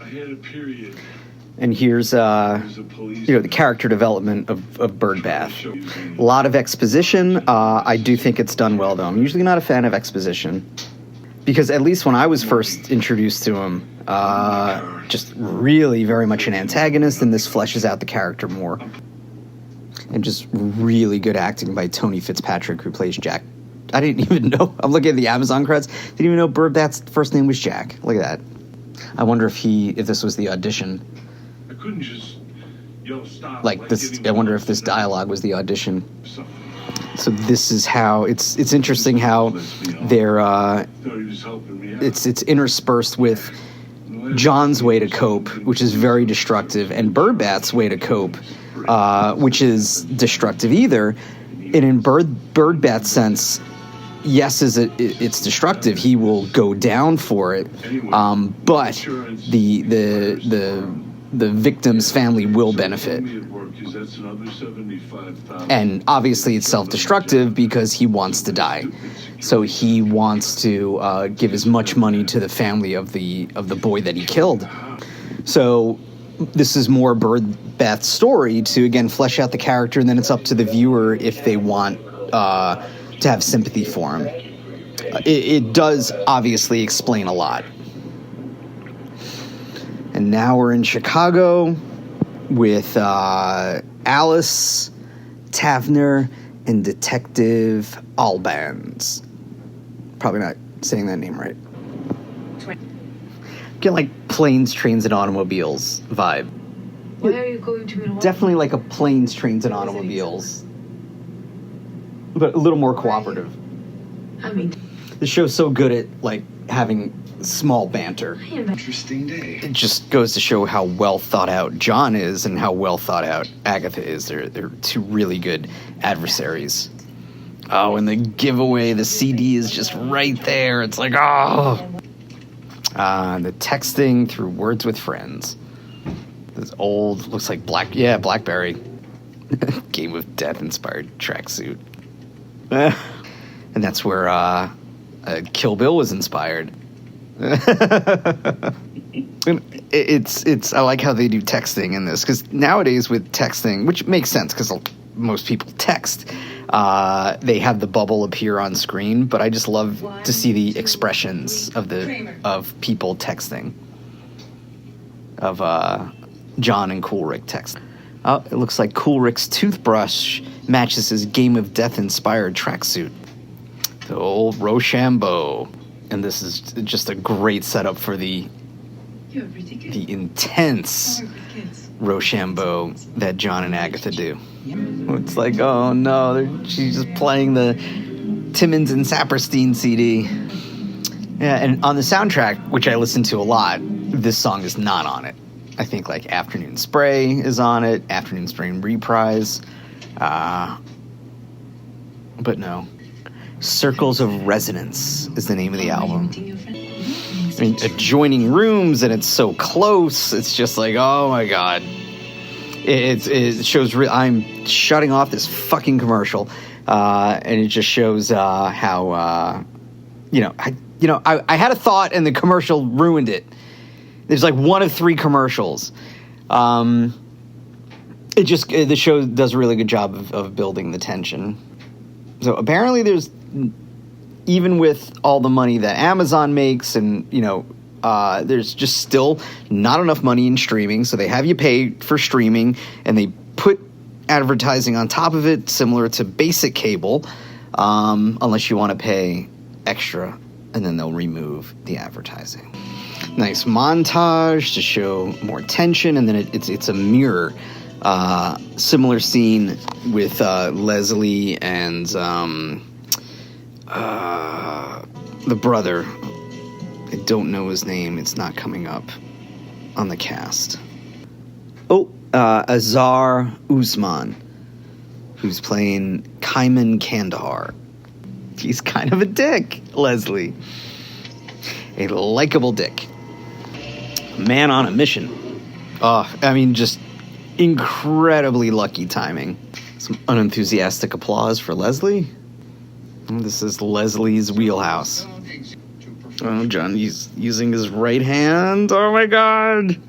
I had a period. And here's, the character development of Birdbath. A lot of exposition. I do think it's done well, though. I'm usually not a fan of exposition. Because at least when I was first introduced to him, just really very much an antagonist, and this fleshes out the character more. And just really good acting by Tony Fitzpatrick, who plays Jack. I didn't even know. I'm looking at the Amazon credits. Didn't even know Birdbath's first name was Jack. Look at that. I wonder if this was the audition. I couldn't just yell stop. Like this. I wonder if this dialogue was the audition. So this is how it's interesting how they're it's interspersed with John's way to cope, which is very destructive, and Birdbath's way to cope, which is destructive either. And in Birdbath's sense, yes, it's destructive. He will go down for it, but the victim's family will benefit. And obviously it's self-destructive because he wants to die. So he wants to give as much money to the family of the boy that he killed. So this is more Birdbath's story to, again, flesh out the character, and then it's up to the viewer if they want to have sympathy for him. It does obviously explain a lot. And now we're in Chicago with Alice Tavener and Detective Albans. Probably not saying that name right. Get like planes, trains, and automobiles vibe. Why are you going to Milwaukee? Definitely like a planes, trains, and automobiles. But a little more cooperative. I mean, The show's so good at like having small banter. Interesting day. It just goes to show how well thought out John is and how well thought out Agatha is. They're two really good adversaries. Oh, and the giveaway, the CD is just right there. It's like, oh. The texting through Words with Friends. This old, looks like BlackBerry. Game of Death inspired tracksuit. And that's where Kill Bill was inspired. It's I like how they do texting in this, because nowadays with texting, which makes sense because most people text, they have the bubble appear on screen, but I just love to see the expressions of people texting, of John and Coolrick text. Oh, it looks like Coolrick's toothbrush matches his Game of Death inspired tracksuit. The old Rochambeau. And this is just a great setup for the intense Rochambeau that John and Agatha do. It's like, oh no, she's just playing the Timmons and Saperstein CD. Yeah, and on the soundtrack, which I listen to a lot, this song is not on it. I think like Afternoon Spray is on it, Afternoon Spray and Reprise. But no. Circles of Resonance is the name of the album. I mean, adjoining rooms, and it's so close. It's just like, oh my god. It shows. I'm shutting off this fucking commercial, and it just shows how I had a thought, and the commercial ruined it. There's like one of three commercials. The show does a really good job of building the tension. So apparently there's, even with all the money that Amazon makes, and, there's just still not enough money in streaming. So they have you pay for streaming, and they put advertising on top of it, similar to basic cable, unless you want to pay extra, and then they'll remove the advertising. Nice montage to show more tension, and then it's a mirror. Similar scene with Leslie and the brother. I don't know his name. It's not coming up on the cast. Oh, Azar Usman, who's playing Kaiman Kandahar. He's kind of a dick, Leslie. A likable dick. Man on a mission. Just incredibly lucky timing. Some unenthusiastic applause for Leslie. This is Leslie's wheelhouse. Oh, John, he's using his right hand. Oh my god.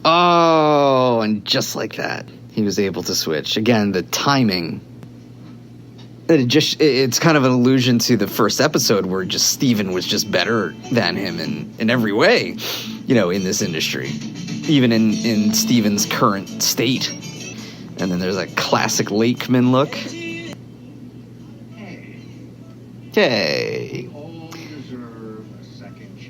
Oh, and just like that, he was able to switch. Again, the timing. It's kind of an allusion to the first episode where just Steven was just better than him in every way, in this industry, even in Steven's current state. And then there's a classic Lakeman look. Hey.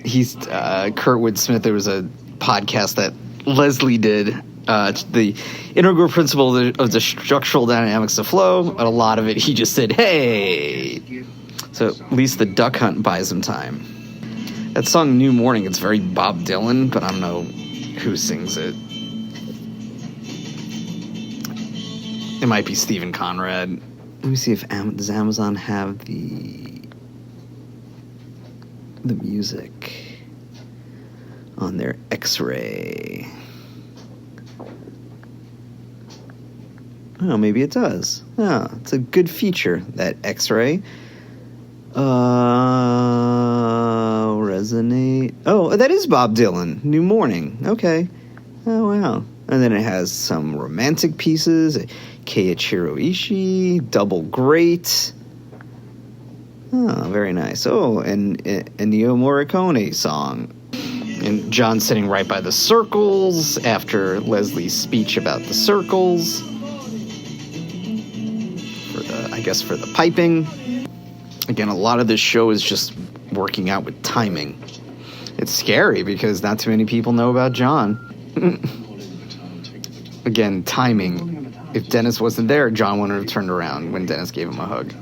He's Kurtwood Smith. There was a podcast that Leslie did, the integral principle of the structural dynamics of flow, and a lot of it he just said, hey. So at least the Duck Hunt buys him time. That song New Morning, it's very Bob Dylan, but I don't know who sings it. It might be Stephen Conrad. Let me see if does Amazon have the music on their X-Ray. Oh, maybe it does. Oh, it's a good feature, that X-Ray. Resonate. Oh, that is Bob Dylan. New Morning. Okay. Oh, wow. And then it has some romantic pieces. Keiichiro Ishii. Double Great. Oh, very nice. Oh, and Ennio Morricone song. And John sitting right by the circles after Leslie's speech about the circles. For the piping. Again, a lot of this show is just working out with timing. It's scary because not too many people know about John. Again, timing. If Dennis wasn't there, John wouldn't have turned around when Dennis gave him a hug.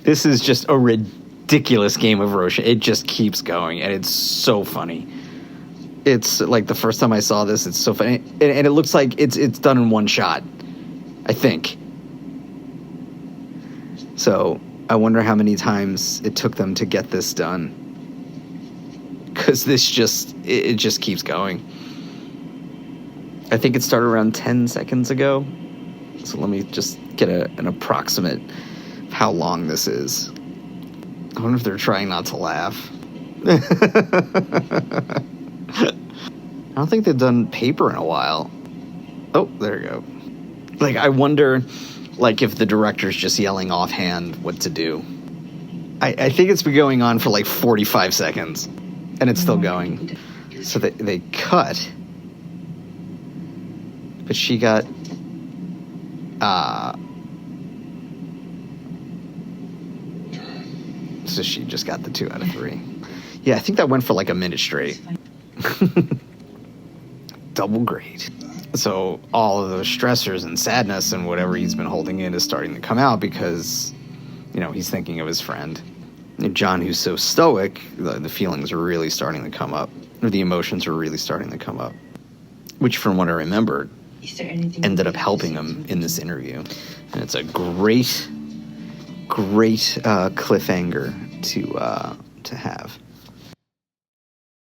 This is just a ridiculous game of Roshan. It just keeps going, and it's so funny. It's like the first time I saw this, it's so funny. And it looks like it's done in one shot, I think. So I wonder how many times it took them to get this done. Because it just keeps going. I think it started around 10 seconds ago. So let me just get an approximate of how long this is. I wonder if they're trying not to laugh. I don't think they've done paper in a while. Oh, there you go. Like, I wonder, if the director's just yelling offhand what to do. I think it's been going on for 45 seconds, and it's still going. So they cut, but she got, so she just got the 2 out of 3. Yeah, I think that went for a minute straight. Double great. So all of those stressors and sadness and whatever he's been holding in is starting to come out because, he's thinking of his friend. And John, who's so stoic, the feelings are really starting to come up, or the emotions are really starting to come up, which, from what I remember, ended up helping him in this interview. And it's a great cliffhanger to have.